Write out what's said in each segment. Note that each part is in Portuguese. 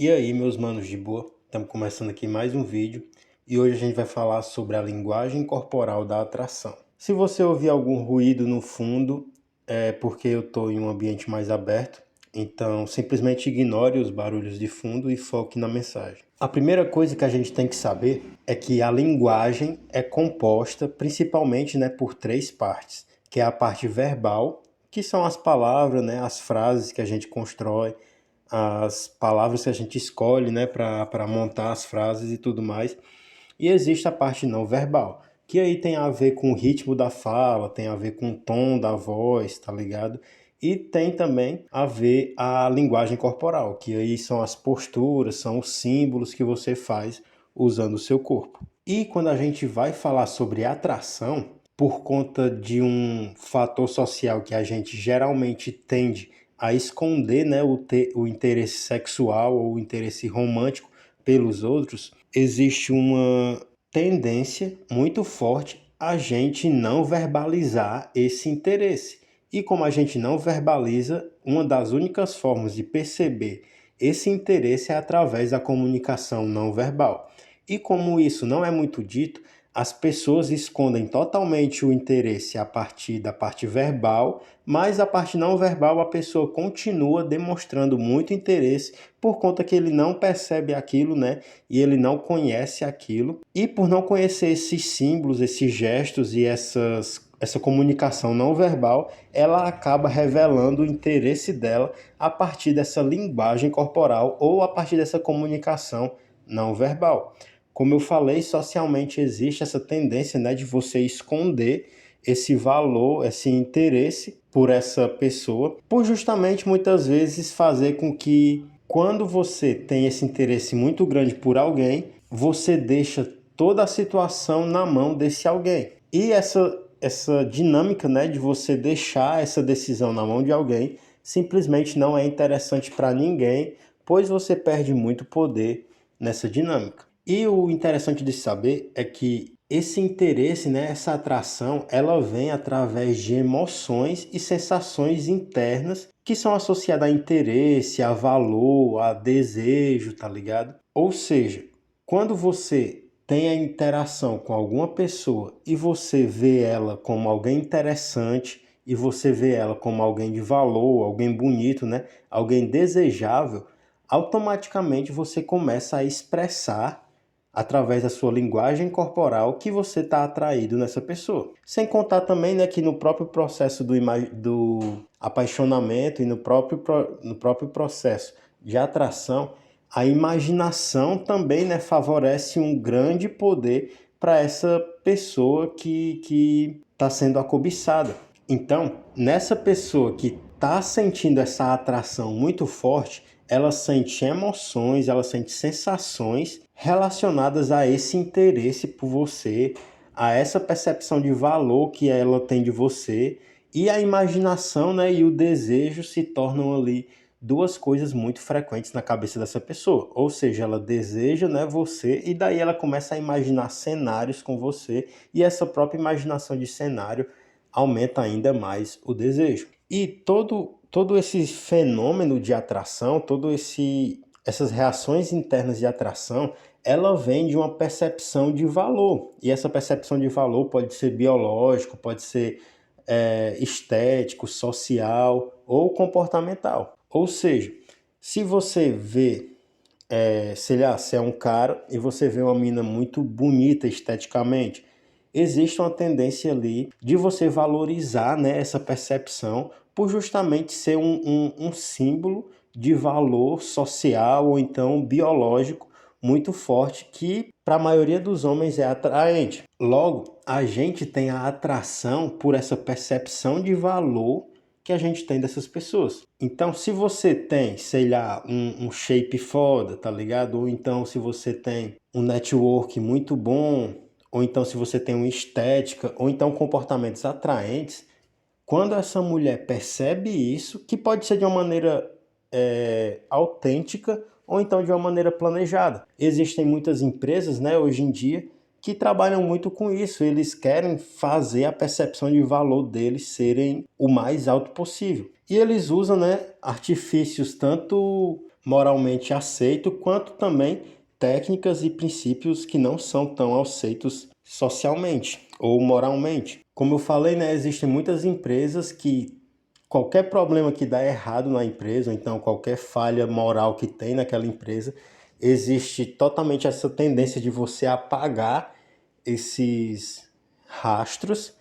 E aí, meus manos de boa? Estamos começando aqui mais um vídeo e hoje a gente vai falar sobre a linguagem corporal da atração. Se você ouvir algum ruído no fundo, é porque eu estou em um ambiente mais aberto, então simplesmente ignore os barulhos de fundo e foque na mensagem. A primeira coisa que a gente tem que saber é que a linguagem é composta principalmente, por três partes, que é a parte verbal, que são as palavras, as frases que a gente constrói, as palavras que a gente escolhe, para montar as frases e tudo mais. E existe a parte não verbal, que aí tem a ver com o ritmo da fala, tem a ver com o tom da voz, tá ligado? E tem também a ver a linguagem corporal, que aí são as posturas, são os símbolos que você faz usando o seu corpo. E quando a gente vai falar sobre atração, por conta de um fator social que a gente geralmente tende a esconder, o interesse sexual ou o interesse romântico pelos outros, existe uma tendência muito forte a gente não verbalizar esse interesse. E como a gente não verbaliza, uma das únicas formas de perceber esse interesse é através da comunicação não verbal. E como isso não é muito dito, as pessoas escondem totalmente o interesse a partir da parte verbal, mas a parte não verbal a pessoa continua demonstrando muito interesse por conta que ele não percebe aquilo, E ele não conhece aquilo. E por não conhecer esses símbolos, esses gestos e essa comunicação não verbal, ela acaba revelando o interesse dela a partir dessa linguagem corporal ou a partir dessa comunicação não verbal. Como eu falei, socialmente existe essa tendência, de você esconder esse valor, esse interesse por essa pessoa, por justamente muitas vezes fazer com que quando você tem esse interesse muito grande por alguém, você deixa toda a situação na mão desse alguém. E essa dinâmica, de você deixar essa decisão na mão de alguém, simplesmente não é interessante para ninguém, pois você perde muito poder nessa dinâmica. E o interessante de saber é que esse interesse, essa atração, ela vem através de emoções e sensações internas que são associadas a interesse, a valor, a desejo, tá ligado? Ou seja, quando você tem a interação com alguma pessoa e você vê ela como alguém interessante e você vê ela como alguém de valor, alguém bonito, Alguém desejável, automaticamente você começa a expressar através da sua linguagem corporal que você está atraído nessa pessoa. Sem contar também, que no próprio processo do apaixonamento e no próprio processo de atração, a imaginação também, favorece um grande poder para essa pessoa que está sendo acobiçada. Então, nessa pessoa que está sentindo essa atração muito forte, ela sente emoções, ela sente sensações relacionadas a esse interesse por você, a essa percepção de valor que ela tem de você, e a imaginação, e o desejo se tornam ali duas coisas muito frequentes na cabeça dessa pessoa. Ou seja, ela deseja, você, e daí ela começa a imaginar cenários com você, e essa própria imaginação de cenário aumenta ainda mais o desejo. E todo esse fenômeno de atração, essas reações internas de atração, ela vem de uma percepção de valor. E essa percepção de valor pode ser biológico, pode ser estético, social ou comportamental. Ou seja, se você vê, sei lá, se é um cara e você vê uma mina muito bonita esteticamente, existe uma tendência ali de você valorizar, essa percepção por justamente ser um símbolo de valor social ou então biológico muito forte que para a maioria dos homens é atraente. Logo, a gente tem a atração por essa percepção de valor que a gente tem dessas pessoas. Então, se você tem, sei lá, um shape foda, tá ligado? Ou então se você tem um network muito bom, ou então se você tem uma estética, ou então comportamentos atraentes, quando essa mulher percebe isso, que pode ser de uma maneira autêntica ou então de uma maneira planejada. Existem muitas empresas, hoje em dia, que trabalham muito com isso. Eles querem fazer a percepção de valor deles serem o mais alto possível. E eles usam, artifícios tanto moralmente aceito, quanto também técnicas e princípios que não são tão aceitos socialmente ou moralmente. Como eu falei, né, existem muitas empresas que qualquer problema que dá errado na empresa, ou então qualquer falha moral que tem naquela empresa, existe totalmente essa tendência de você apagar esses rastros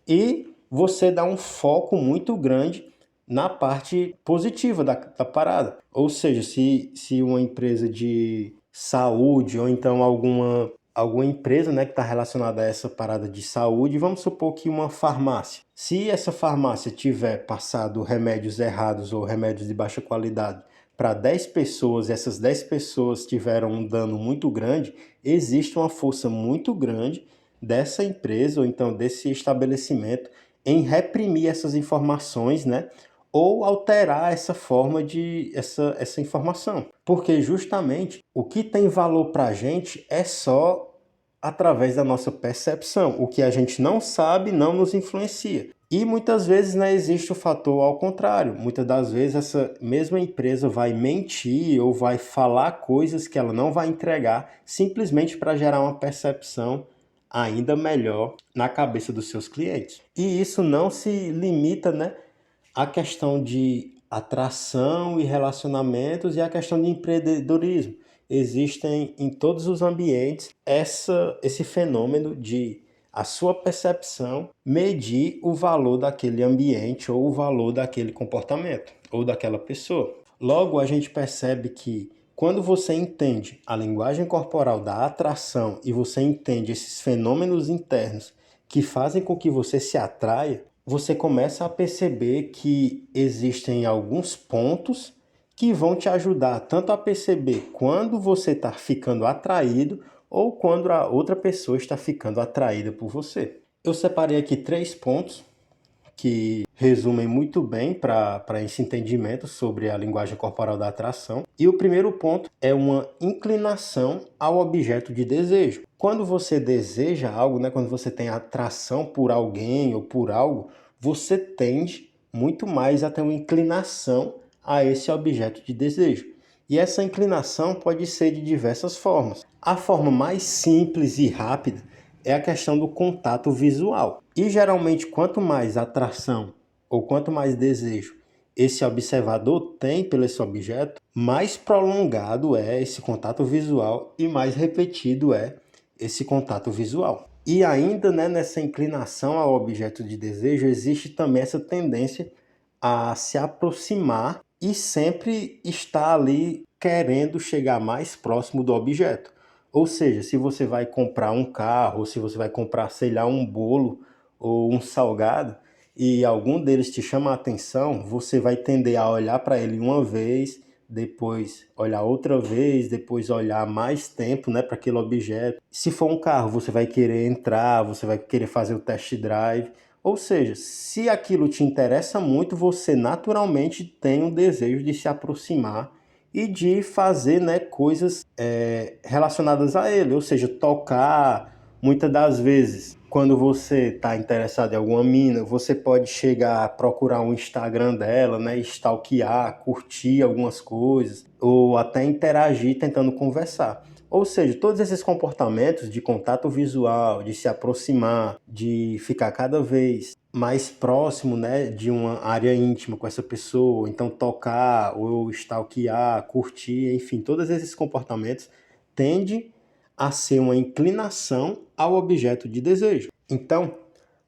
e você dá um foco muito grande na parte positiva da parada. Ou seja, se uma empresa de saúde ou então alguma empresa, né, que está relacionada a essa parada de saúde, vamos supor que uma farmácia. Se essa farmácia tiver passado remédios errados ou remédios de baixa qualidade para 10 pessoas e essas 10 pessoas tiveram um dano muito grande, existe uma força muito grande dessa empresa ou então desse estabelecimento em reprimir essas informações, né? Ou alterar essa forma de essa informação. Porque justamente o que tem valor para a gente é só através da nossa percepção. O que a gente não sabe não nos influencia. E muitas vezes, né, existe o fator ao contrário. Muitas das vezes essa mesma empresa vai mentir ou vai falar coisas que ela não vai entregar simplesmente para gerar uma percepção ainda melhor na cabeça dos seus clientes. E isso não se limita, né, à questão de atração e relacionamentos e à questão de empreendedorismo. Existem em todos os ambientes esse fenômeno de a sua percepção medir o valor daquele ambiente ou o valor daquele comportamento ou daquela pessoa. Logo, a gente percebe que quando você entende a linguagem corporal da atração e você entende esses fenômenos internos que fazem com que você se atraia, você começa a perceber que existem alguns pontos que vão te ajudar tanto a perceber quando você está ficando atraído ou quando a outra pessoa está ficando atraída por você. Eu separei aqui 3 pontos que resumem muito bem para esse entendimento sobre a linguagem corporal da atração. E o primeiro ponto é uma inclinação ao objeto de desejo. Quando você deseja algo, né, quando você tem atração por alguém ou por algo, você tende muito mais a ter uma inclinação a esse objeto de desejo. E essa inclinação pode ser de diversas formas. A forma mais simples e rápida é a questão do contato visual. E geralmente, quanto mais atração ou quanto mais desejo esse observador tem pelo esse objeto, mais prolongado é esse contato visual e mais repetido é esse contato visual. E ainda, né, nessa inclinação ao objeto de desejo, existe também essa tendência a se aproximar e sempre estar ali querendo chegar mais próximo do objeto. Ou seja, se você vai comprar um carro, ou se você vai comprar, sei lá, um bolo ou um salgado, e algum deles te chama a atenção, você vai tender a olhar para ele uma vez, depois olhar outra vez, depois olhar mais tempo, né, para aquele objeto. Se for um carro, você vai querer entrar, você vai querer fazer o test drive. Ou seja, se aquilo te interessa muito, você naturalmente tem um desejo de se aproximar e de fazer, né, coisas relacionadas a ele, ou seja, tocar. Muitas das vezes, quando você está interessado em alguma mina, você pode chegar a procurar o Instagram dela, né, stalkear, curtir algumas coisas, ou até interagir tentando conversar. Ou seja, todos esses comportamentos de contato visual, de se aproximar, de ficar cada vez mais próximo, né, de uma área íntima com essa pessoa, então tocar ou stalkear, curtir, enfim, todos esses comportamentos tendem a ser uma inclinação ao objeto de desejo. Então,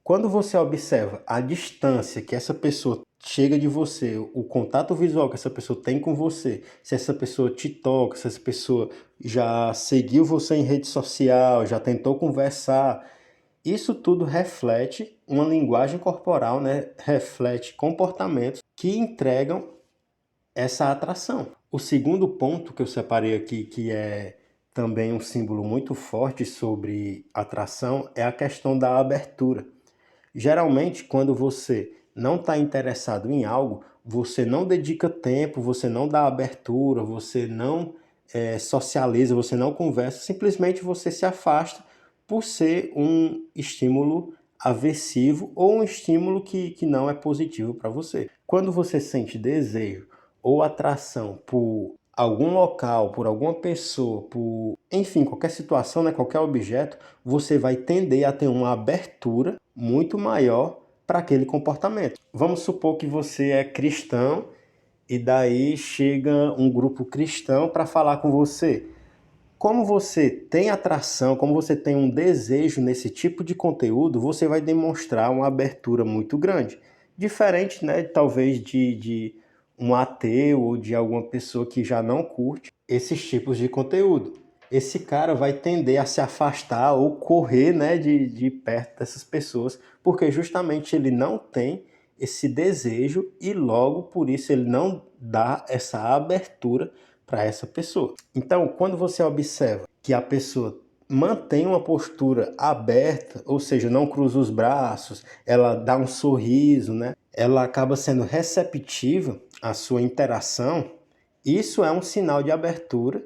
quando você observa a distância que essa pessoa chega de você, o contato visual que essa pessoa tem com você, se essa pessoa te toca, se essa pessoa já seguiu você em rede social, já tentou conversar, isso tudo reflete uma linguagem corporal, né? Reflete comportamentos que entregam essa atração. O segundo ponto que eu separei aqui, que é também um símbolo muito forte sobre atração, é a questão da abertura. Geralmente, quando você não está interessado em algo, você não dedica tempo, você não dá abertura, você não socializa, você não conversa, simplesmente você se afasta por ser um estímulo aversivo ou um estímulo que não é positivo para você. Quando você sente desejo ou atração por algum local, por alguma pessoa, por, enfim, qualquer situação, né, qualquer objeto, você vai tender a ter uma abertura muito maior para aquele comportamento. Vamos supor que você é cristão e daí chega um grupo cristão para falar com você. Como você tem atração, como você tem um desejo nesse tipo de conteúdo, você vai demonstrar uma abertura muito grande. Diferente, né, talvez de um ateu ou de alguma pessoa que já não curte esses tipos de conteúdo. Esse cara vai tender a se afastar ou correr, né, de perto dessas pessoas, porque justamente ele não tem esse desejo e logo por isso ele não dá essa abertura para essa pessoa. Então, quando você observa que a pessoa mantém uma postura aberta, ou seja, não cruza os braços, ela dá um sorriso, né? Ela acaba sendo receptiva à sua interação, isso é um sinal de abertura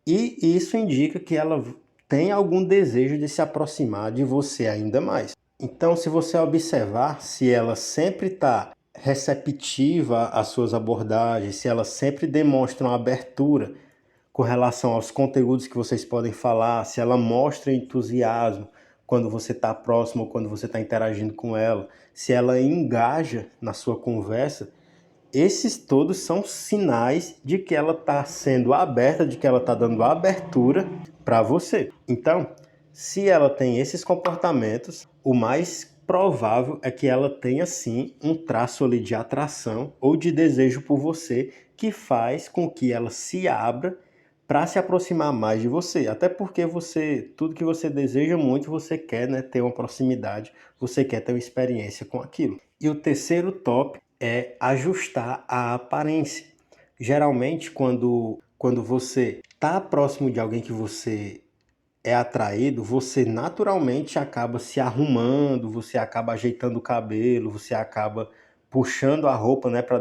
e isso indica que ela tem algum desejo de se aproximar de você ainda mais. Então, se você observar, se ela sempre está receptiva às suas abordagens, se ela sempre demonstra uma abertura com relação aos conteúdos que vocês podem falar, se ela mostra entusiasmo quando você está próximo ou quando você está interagindo com ela, se ela engaja na sua conversa, esses todos são sinais de que ela está sendo aberta, de que ela está dando abertura para você. Então, se ela tem esses comportamentos, o mais provável é que ela tenha sim um traço ali de atração ou de desejo por você que faz com que ela se abra para se aproximar mais de você. Até porque você, tudo que você deseja muito, você quer, né, ter uma proximidade, você quer ter uma experiência com aquilo. E o terceiro tópico é ajustar a aparência. Geralmente, quando você está próximo de alguém que você é atraído, você naturalmente acaba se arrumando, você acaba ajeitando o cabelo, você acaba puxando a roupa, né, para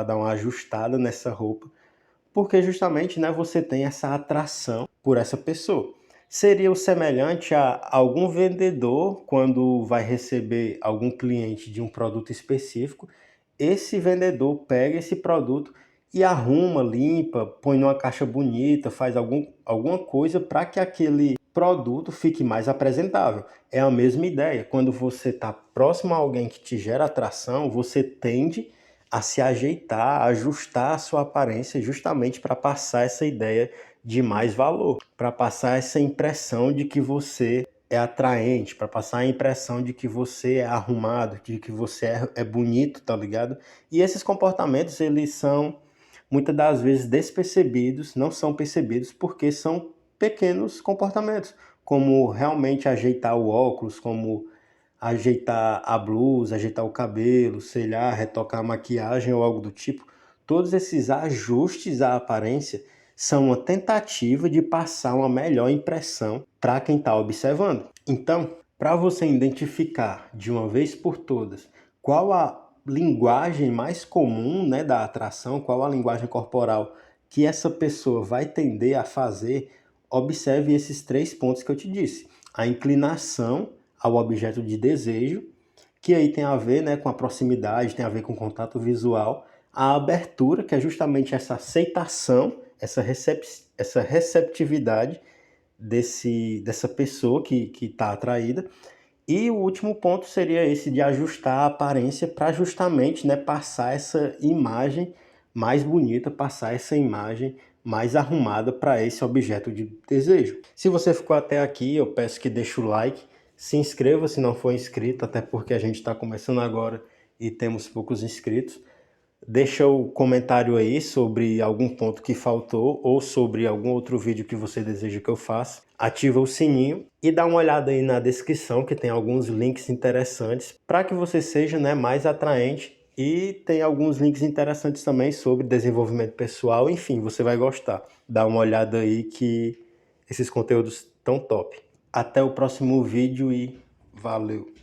dar uma ajustada nessa roupa, porque justamente, né, você tem essa atração por essa pessoa. Seria o semelhante a algum vendedor quando vai receber algum cliente de um produto específico, esse vendedor pega esse produto e arruma, limpa, põe numa caixa bonita, faz alguma coisa para que aquele produto fique mais apresentável. É a mesma ideia. Quando você está próximo a alguém que te gera atração, você tende a se ajeitar, a ajustar a sua aparência justamente para passar essa ideia de mais valor, para passar essa impressão de que você é atraente, para passar a impressão de que você é arrumado, de que você é bonito, tá ligado? E esses comportamentos, eles são muitas das vezes despercebidos, não são percebidos porque são pequenos comportamentos, como realmente ajeitar o óculos, como ajeitar a blusa, ajeitar o cabelo, sei lá, retocar a maquiagem ou algo do tipo. Todos esses ajustes à aparência são uma tentativa de passar uma melhor impressão para quem está observando. Então, para você identificar de uma vez por todas qual a linguagem mais comum, né, da atração, qual a linguagem corporal que essa pessoa vai tender a fazer, observe esses 3 pontos que eu te disse. A inclinação ao objeto de desejo, que aí tem a ver, né, com a proximidade, tem a ver com o contato visual, a abertura, que é justamente essa aceitação, essa receptividade dessa pessoa que está atraída. E o último ponto seria esse de ajustar a aparência para justamente, né, passar essa imagem mais bonita, passar essa imagem mais arrumada para esse objeto de desejo. Se você ficou até aqui, eu peço que deixe o like, se inscreva se não for inscrito, até porque a gente está começando agora e temos poucos inscritos. Deixa o comentário aí sobre algum ponto que faltou ou sobre algum outro vídeo que você deseja que eu faça. Ativa o sininho e dá uma olhada aí na descrição que tem alguns links interessantes para que você seja, né, mais atraente, e tem alguns links interessantes também sobre desenvolvimento pessoal. Enfim, você vai gostar. Dá uma olhada aí que esses conteúdos estão top. Até o próximo vídeo e valeu!